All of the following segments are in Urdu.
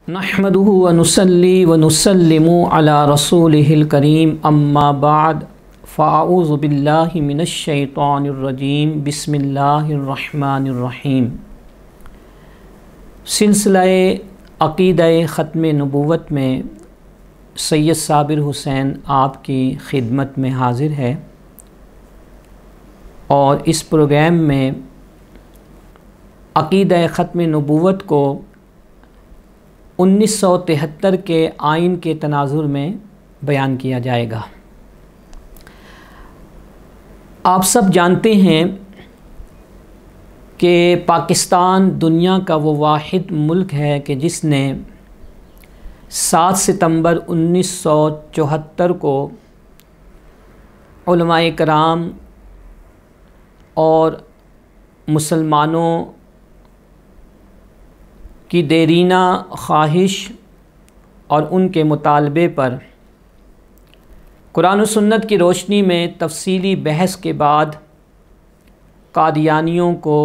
نحمده ونصلي ونسلم على رسوله الكريم اما بعد فاعوذ باللہ من الشیطان الرجیم بسم اللہ الرحمن الرحیم۔ سلسلہ عقیدہ ختم نبوت میں سید صابر حسین آپ کی خدمت میں حاضر ہے، اور اس پروگرام میں عقیدہ ختم نبوت کو 1973 کے آئین کے تناظر میں بیان کیا جائے گا۔ آپ سب جانتے ہیں کہ پاکستان دنیا کا وہ واحد ملک ہے کہ جس نے 7 ستمبر 1974 کو علماء کرام اور مسلمانوں کی دیرینہ خواہش اور ان کے مطالبے پر قرآن و سنت کی روشنی میں تفصیلی بحث کے بعد قادیانیوں کو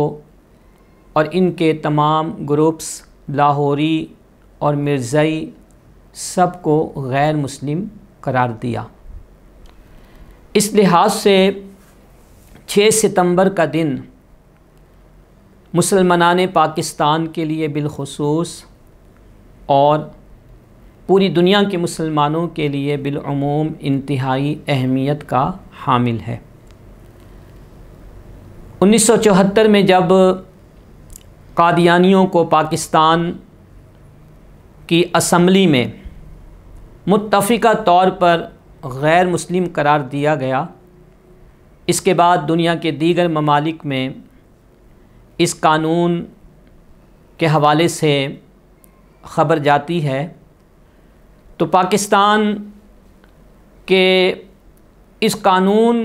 اور ان کے تمام گروپس لاہوری اور مرزائی سب کو غیر مسلم قرار دیا۔ اس لحاظ سے 6 ستمبر کا دن مسلمانان پاکستان کے لیے بالخصوص اور پوری دنیا کے مسلمانوں کے لیے بالعموم انتہائی اہمیت کا حامل ہے۔ 1974 میں جب قادیانیوں کو پاکستان کی اسمبلی میں متفقہ طور پر غیر مسلم قرار دیا گیا، اس کے بعد دنیا کے دیگر ممالک میں اس قانون کے حوالے سے خبر جاتی ہے، تو پاکستان کے اس قانون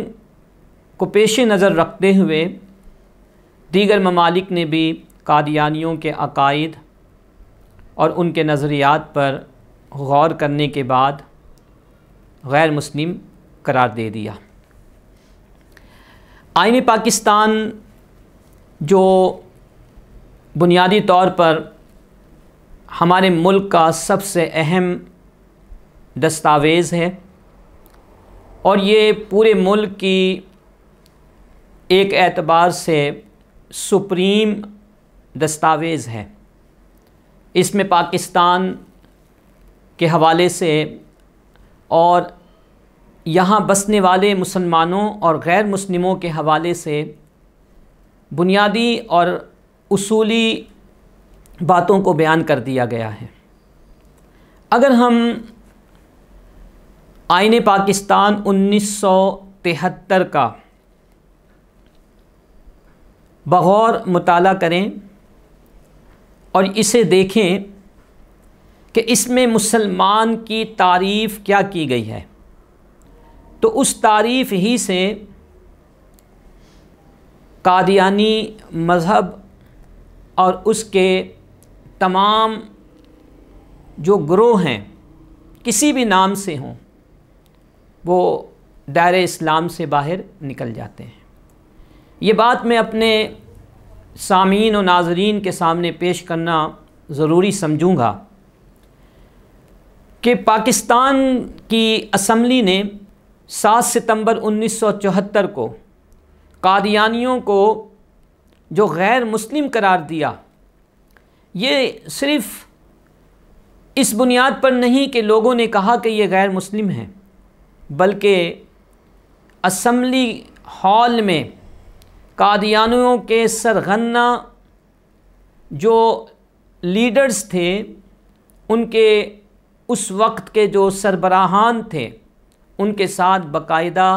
کو پیش نظر رکھتے ہوئے دیگر ممالک نے بھی قادیانیوں کے عقائد اور ان کے نظریات پر غور کرنے کے بعد غیر مسلم قرار دے دیا۔ آئین پاکستان جو بنیادی طور پر ہمارے ملک کا سب سے اہم دستاویز ہے، اور یہ پورے ملک کی ایک اعتبار سے سپریم دستاویز ہے، اس میں پاکستان کے حوالے سے اور یہاں بسنے والے مسلمانوں اور غیر مسلموں کے حوالے سے بنیادی اور اصولی باتوں کو بیان کر دیا گیا ہے۔ اگر ہم آئین پاکستان 1973 کا بغور مطالعہ کریں اور اسے دیکھیں کہ اس میں مسلمان کی تعریف کیا کی گئی ہے، تو اس تعریف ہی سے قادیانی مذہب اور اس کے تمام جو گروہ ہیں کسی بھی نام سے ہوں وہ دائرہ اسلام سے باہر نکل جاتے ہیں۔ یہ بات میں اپنے سامعین و ناظرین کے سامنے پیش کرنا ضروری سمجھوں گا کہ پاکستان کی اسمبلی نے 7 ستمبر 1974 کو قادیانیوں کو جو غیر مسلم قرار دیا، یہ صرف اس بنیاد پر نہیں کہ لوگوں نے کہا کہ یہ غیر مسلم ہیں، بلکہ اسمبلی ہال میں قادیانیوں کے سرغنہ جو لیڈرز تھے، ان کے اس وقت کے جو سربراہان تھے، ان کے ساتھ باقاعدہ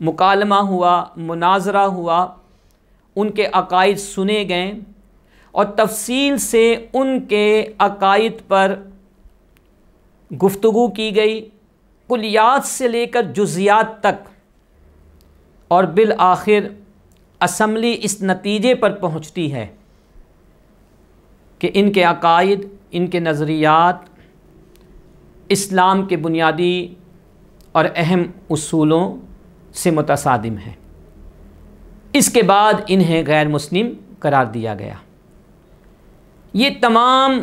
مکالمہ ہوا، مناظرہ ہوا، ان کے عقائد سنے گئے اور تفصیل سے ان کے عقائد پر گفتگو کی گئی، کلیات سے لے کر جزیات تک، اور بالآخر اسمبلی اس نتیجے پر پہنچتی ہے کہ ان کے عقائد، ان کے نظریات اسلام کے بنیادی اور اہم اصولوں سے متصادم ہے۔ اس کے بعد انہیں غیر مسلم قرار دیا گیا۔ یہ تمام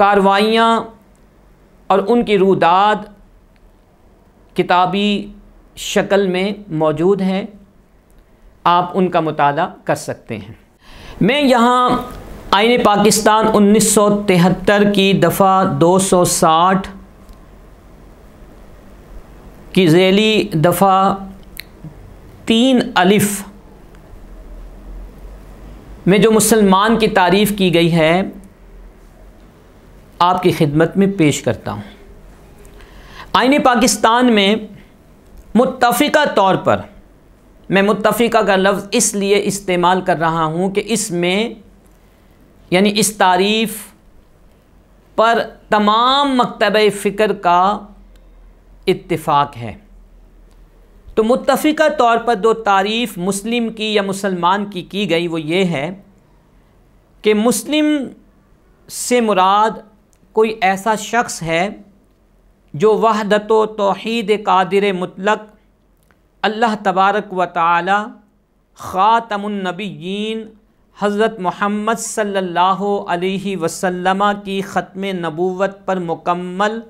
کارروائیاں اور ان کی روداد کتابی شکل میں موجود ہیں، آپ ان کا مطالعہ کر سکتے ہیں۔ میں یہاں آئین پاکستان 1973 کی دفعہ 260 کی ذیلی دفعہ 3 الف میں جو مسلمان کی تعریف کی گئی ہے آپ کی خدمت میں پیش کرتا ہوں۔ آئین پاکستان میں متفقہ طور پر، میں متفقہ کا لفظ اس لیے استعمال کر رہا ہوں کہ اس میں یعنی اس تعریف پر تمام مکتبہ فکر کا اتفاق ہے۔ تو متفقہ طور پر جو تعریف مسلم کی یا مسلمان کی گئی وہ یہ ہے کہ مسلم سے مراد کوئی ایسا شخص ہے جو وحدت و توحید قادر مطلق، اللہ تبارک و تعالی، خاتم النبیین حضرت محمد صلی اللہ علیہ وسلم کی ختم نبوت پر مکمل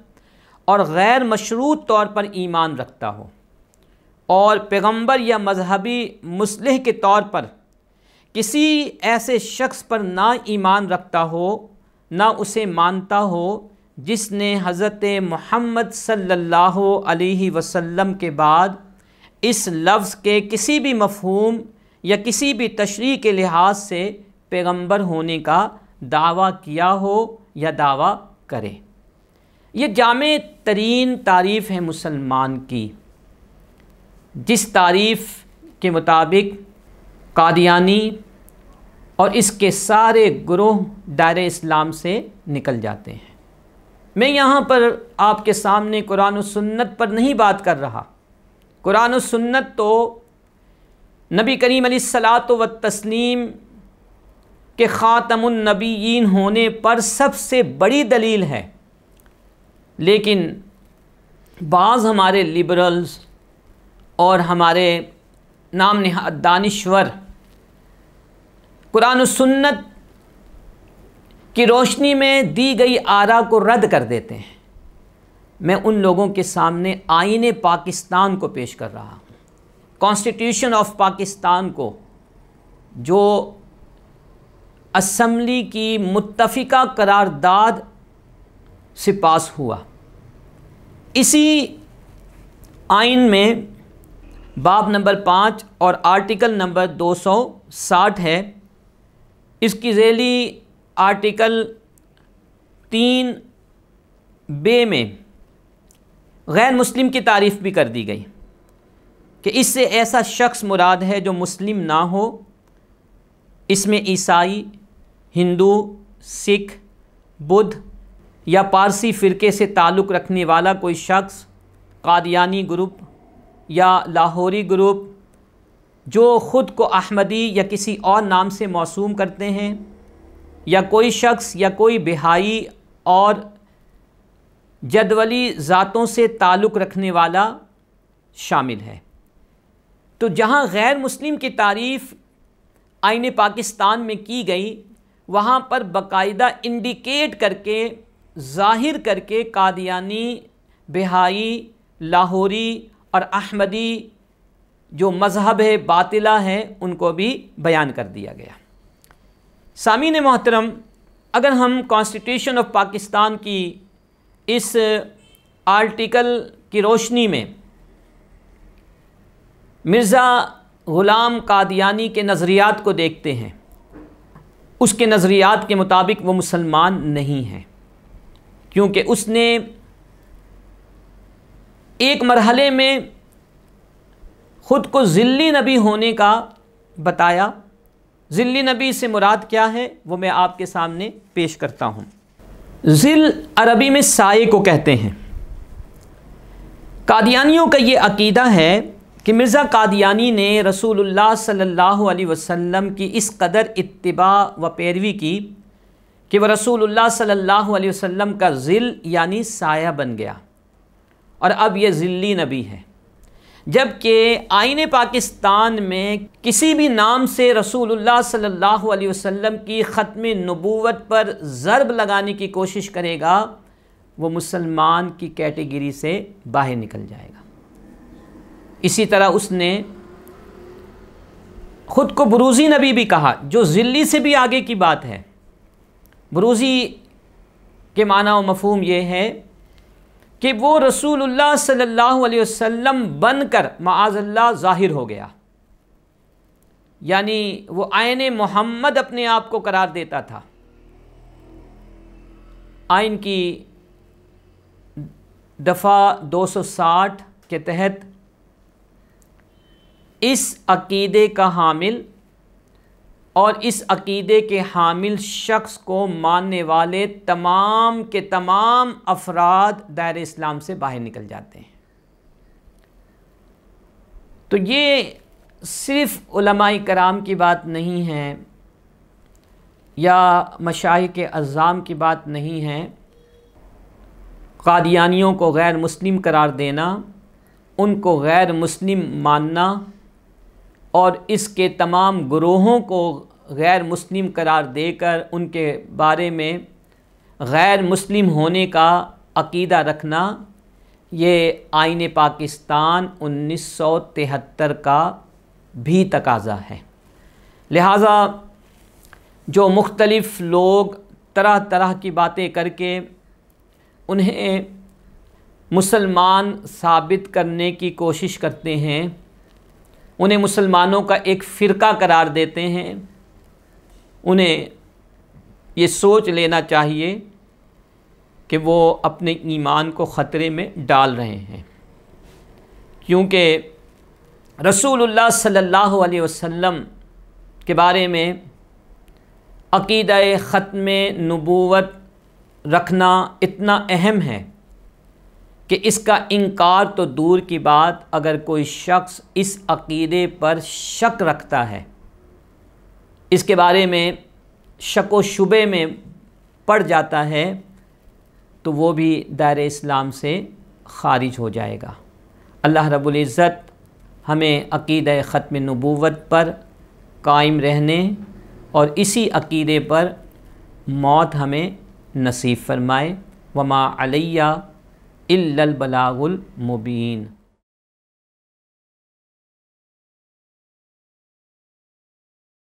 اور غیر مشروط طور پر ایمان رکھتا ہو، اور پیغمبر یا مذہبی مصلح کے طور پر کسی ایسے شخص پر نہ ایمان رکھتا ہو، نہ اسے مانتا ہو جس نے حضرت محمد صلی اللہ علیہ وسلم کے بعد اس لفظ کے کسی بھی مفہوم یا کسی بھی تشریح کے لحاظ سے پیغمبر ہونے کا دعویٰ کیا ہو یا دعویٰ کرے۔ یہ جامع ترین تعریف ہے مسلمان کی، جس تعریف کے مطابق قادیانی اور اس کے سارے گروہ دائرہ اسلام سے نکل جاتے ہیں۔ میں یہاں پر آپ کے سامنے قرآن و سنت پر نہیں بات کر رہا۔ قرآن و سنت تو نبی کریم علیہ الصلاۃ والتسلیم کے خاتم النبیین ہونے پر سب سے بڑی دلیل ہے، لیکن بعض ہمارے لبرلز اور ہمارے نام نہاد دانشور قرآن و سنت کی روشنی میں دی گئی آراء کو رد کر دیتے ہیں۔ میں ان لوگوں کے سامنے آئین پاکستان کو پیش کر رہا ہوں، کانسٹیٹیوشن آف پاکستان کو، جو اسمبلی کی متفقہ قرارداد سے پاس ہوا۔ اسی آئین میں باب نمبر 5 اور آرٹیکل نمبر 260 ہے۔ اس کی ذیلی آرٹیکل 3 بے میں غیر مسلم کی تعریف بھی کر دی گئی کہ اس سے ایسا شخص مراد ہے جو مسلم نہ ہو۔ اس میں عیسائی، ہندو، سکھ، بدھ یا پارسی فرقے سے تعلق رکھنے والا کوئی شخص، قادیانی گروپ یا لاہوری گروپ جو خود کو احمدی یا کسی اور نام سے موسوم کرتے ہیں، یا کوئی شخص یا کوئی بہائی اور جدولی ذاتوں سے تعلق رکھنے والا شامل ہے۔ تو جہاں غیر مسلم کی تعریف آئین پاکستان میں کی گئی، وہاں پر باقاعدہ انڈیکیٹ کر کے، ظاہر کر کے قادیانی، بہائی، لاہوری اور احمدی جو مذہب باطلہ ہیں ان کو بھی بیان کر دیا گیا۔ سامعین محترم، اگر ہم کانسٹیٹیوشن آف پاکستان کی اس آرٹیکل کی روشنی میں مرزا غلام قادیانی کے نظریات کو دیکھتے ہیں، اس کے نظریات کے مطابق وہ مسلمان نہیں ہیں، کیونکہ اس نے ایک مرحلے میں خود کو ذلی نبی ہونے کا بتایا۔ ذلی نبی سے مراد کیا ہے وہ میں آپ کے سامنے پیش کرتا ہوں۔ ذل عربی میں سائے کو کہتے ہیں۔ قادیانیوں کا یہ عقیدہ ہے کہ مرزا قادیانی نے رسول اللہ صلی اللہ علیہ وسلم کی اس قدر اتباع و پیروی کی کہ وہ رسول اللہ صلی اللہ علیہ وسلم کا ذل یعنی سایہ بن گیا، اور اب یہ ذلی نبی ہے۔ جبکہ آئین پاکستان میں کسی بھی نام سے رسول اللہ صلی اللہ علیہ وسلم کی ختم نبوت پر ضرب لگانے کی کوشش کرے گا وہ مسلمان کی کیٹیگری سے باہر نکل جائے گا۔ اسی طرح اس نے خود کو بروزی نبی بھی کہا، جو ذلی سے بھی آگے کی بات ہے۔ بروزی کے معنی و مفہوم یہ ہے کہ وہ رسول اللہ صلی اللہ علیہ وسلم بن کر معاذ اللہ ظاہر ہو گیا، یعنی وہ عین محمد اپنے آپ کو قرار دیتا تھا۔ آئین کی دفعہ 260 کے تحت اس عقیدے کا حامل اور اس عقیدے کے حامل شخص کو ماننے والے تمام کے تمام افراد دائرہ اسلام سے باہر نکل جاتے ہیں۔ تو یہ صرف علماء کرام کی بات نہیں ہے یا مشائخ اعظام کی بات نہیں ہے۔ قادیانیوں کو غیر مسلم قرار دینا، ان کو غیر مسلم ماننا اور اس کے تمام گروہوں کو غیر مسلم قرار دے کر ان کے بارے میں غیر مسلم ہونے کا عقیدہ رکھنا، یہ آئین پاکستان 1973 کا بھی تقاضا ہے۔ لہٰذا جو مختلف لوگ طرح طرح کی باتیں کر کے انہیں مسلمان ثابت کرنے کی کوشش کرتے ہیں، انہیں مسلمانوں کا ایک فرقہ قرار دیتے ہیں، انہیں یہ سوچ لینا چاہیے کہ وہ اپنے ایمان کو خطرے میں ڈال رہے ہیں، کیونکہ رسول اللہ صلی اللہ علیہ وسلم کے بارے میں عقیدہ ختم نبوت رکھنا اتنا اہم ہے کہ اس کا انکار تو دور کی بات، اگر کوئی شخص اس عقیدے پر شک رکھتا ہے، اس کے بارے میں شک و شبے میں پڑ جاتا ہے، تو وہ بھی دائرہ اسلام سے خارج ہو جائے گا۔ اللہ رب العزت ہمیں عقیدہ ختم نبوت پر قائم رہنے اور اسی عقیدے پر موت ہمیں نصیب فرمائے۔ وما علیہ الا البلاغ المبین۔